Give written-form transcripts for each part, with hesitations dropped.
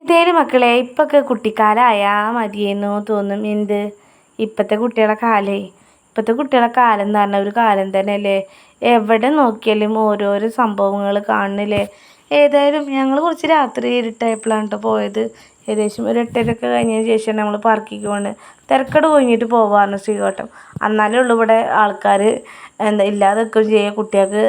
ഇതേന് മക്കളെ ഇപ്പൊക്കെ കുട്ടിക്കാലമായാൽ മതിയെന്നോ തോന്നും. എന്ത് ഇപ്പോഴത്തെ കുട്ടികളെ കാലേ ഇപ്പോഴത്തെ കുട്ടികളെ കാലം എന്ന് പറഞ്ഞാൽ ഒരു കാലം തന്നെയല്ലേ. എവിടെ നോക്കിയാലും ഓരോരോ സംഭവങ്ങൾ കാണുന്നില്ലേ. ഏതായാലും ഞങ്ങൾ കുറച്ച് രാത്രി ഇരുട്ടായപ്പോഴാണ് കേട്ടോ പോയത്. ഏകദേശം ഒരു 8:30 കഴിഞ്ഞതിന് ശേഷം നമ്മൾ പാർക്കിലേക്ക് പോകുന്നത്. തിരക്കട് കഴിഞ്ഞിട്ട് പോകാമെന്ന് ശ്രീകോട്ടം. എന്നാലേ ഉള്ളൂ ഇവിടെ ആൾക്കാർ ഇല്ലാതെ നിൽക്കുകയും ചെയ്യുക. കുട്ടികൾക്ക്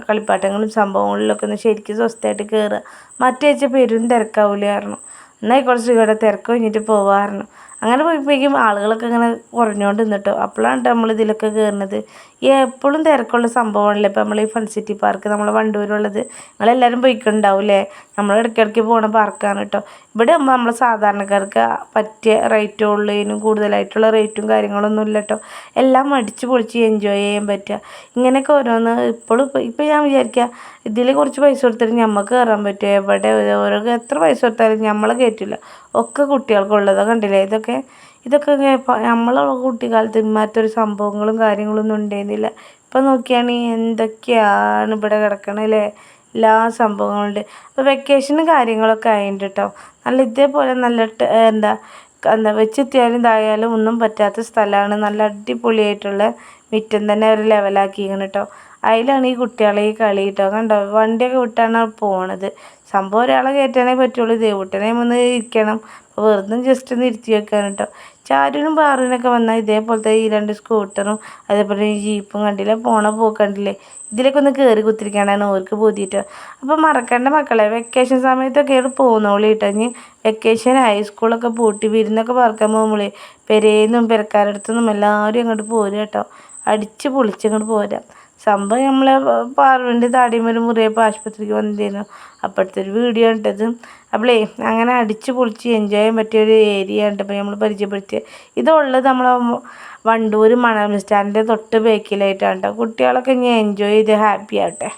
കളിപ്പാട്ടങ്ങളും സംഭവങ്ങളിലൊക്കെ ഒന്ന് ശരിക്കും സ്വസ്ഥമായിട്ട് കയറുക. മറ്റേ പെരും തിരക്കാവില്ലായിരുന്നു. എന്നാൽ കുറച്ച് ശ്രീകോട്ടം തിരക്ക് കഴിഞ്ഞിട്ട് പോകാമായിരുന്നു. അങ്ങനെ പോയപ്പോഴേക്കും ആളുകളൊക്കെ ഇങ്ങനെ കുറഞ്ഞുകൊണ്ട് നിന്നിട്ടോ. അപ്പോഴാണ് നമ്മൾ ഇതിലൊക്കെ കയറുന്നത്. എപ്പോഴും തിരക്കുള്ള സംഭവമാണല്ലോ ഇപ്പോൾ നമ്മൾ ഈ ഫൺ സിറ്റി പാർക്ക് നമ്മളെ വണ്ടൂരുള്ളത്. നിങ്ങളെല്ലാവരും പോയിക്കുണ്ടാവില്ലേ. നമ്മൾ ഇടയ്ക്കിടയ്ക്ക് പോണ പാർക്കാണ് കേട്ടോ. ഇവിടെ ആകുമ്പോൾ നമ്മൾ സാധാരണക്കാർക്ക് പറ്റിയ റേറ്റേ ഉള്ളതിനും കൂടുതലായിട്ടുള്ള റേറ്റും കാര്യങ്ങളൊന്നും ഇല്ല കേട്ടോ. എല്ലാം അടിച്ച് പൊളിച്ച് എൻജോയ് ചെയ്യാൻ പറ്റുക. ഇങ്ങനെയൊക്കെ ഓരോന്ന് ഇപ്പോൾ ഞാൻ വിചാരിക്കുക ഇതിൽ കുറച്ച് പൈസ കൊടുത്തിട്ട് നമുക്ക് കയറാൻ പറ്റുമോ. എവിടെ ഓരോ എത്ര പൈസ കൊടുത്താലും നമ്മളെ കയറ്റില്ല. ഒക്കെ കുട്ടികൾക്കുള്ളതാണ്. കണ്ടില്ലേ ഇതൊക്കെ നമ്മളെ കുട്ടിക്കാലത്ത് ഇമാത്തൊരു സംഭവങ്ങളും കാര്യങ്ങളൊന്നും ഉണ്ടായിരുന്നില്ല. ഇപ്പം നോക്കിയാണെങ്കിൽ എന്തൊക്കെയാണ് ഇവിടെ കിടക്കണല്ലേ. എല്ലാ സംഭവങ്ങളുണ്ട്. അപ്പോൾ വെക്കേഷനും കാര്യങ്ങളൊക്കെ ആയിട്ടുണ്ട് കേട്ടോ. നല്ല ഇതേപോലെ നല്ല വെച്ചെത്തിയാലും ഇതായാലും ഒന്നും പറ്റാത്ത സ്ഥലമാണ്. നല്ല അടിപൊളിയായിട്ടുള്ള മുറ്റം തന്നെ അവർ ലെവലാക്കിയിരിക്കണം കേട്ടോ. അതിലാണ് ഈ കുട്ടികളെ ഈ കളി കേട്ടോ. കണ്ടോ വണ്ടിയൊക്കെ വിട്ടാണ് പോണത്. സംഭവം ഒരാളെ കയറ്റാനേ പറ്റുള്ളൂ. ദേവൂട്ടനെ ഒന്ന് ഇരിക്കണം. അപ്പോൾ വെറുതെ ജസ്റ്റ് ഒന്ന് ഇരുത്തി വെക്കാൻ കേട്ടോ. ചാരുവിനും പാറുവിനൊക്കെ വന്നാൽ ഇതേപോലത്തെ ഈ 2 സ്കൂട്ടറും അതേപോലെ ഈ ജീപ്പും കണ്ടില്ലേ പോക്ക് കണ്ടില്ലേ. ഇതിലൊക്കെ ഒന്ന് കയറി കുത്തിരിക്കാനാണ് ഓർക്ക് പൂതിയിട്ടോ. അപ്പോൾ മറക്കണ്ട മക്കളെ, വെക്കേഷൻ സമയത്തൊക്കെ ഇവിടെ പോകുന്നോളി കേട്ടോ. ഇനി വെക്കേഷനായി സ്കൂളൊക്കെ പൂട്ടി വിരുന്നൊക്കെ പറക്കാൻ പോകുമ്പോളേ പെരേന്നും പെരക്കാരടുത്തുനിന്നും എല്ലാവരും അങ്ങോട്ട് പോരുക കേട്ടോ. അടിച്ച് പൊളിച്ച് അങ്ങോട്ട് പോരാം. സംഭവം നമ്മളെ പാറുവിൻ്റെ താടിമേൽ മുറിയപ്പോൾ ആശുപത്രിക്ക് വന്നിരുന്നു. അപ്പോഴത്തെ ഒരു വീഡിയോ ഇട്ടത്. അപ്പോളേ അങ്ങനെ അടിച്ച് പൊളിച്ച് എൻജോയ് ചെയ്യാൻ പറ്റിയൊരു ഏരിയ ഉണ്ട് ഇപ്പോൾ നമ്മൾ പരിചയപ്പെടുത്തിയത്. ഇതുള്ളത് നമ്മളെ വണ്ടൂർ മണൽ സ്റ്റാൻഡിൻ്റെ തൊട്ട് ബേക്കിലായിട്ടാണ് കേട്ടോ. കുട്ടികളൊക്കെ ഇനി എൻജോയ് ചെയ്ത് ഹാപ്പി ആവട്ടെ.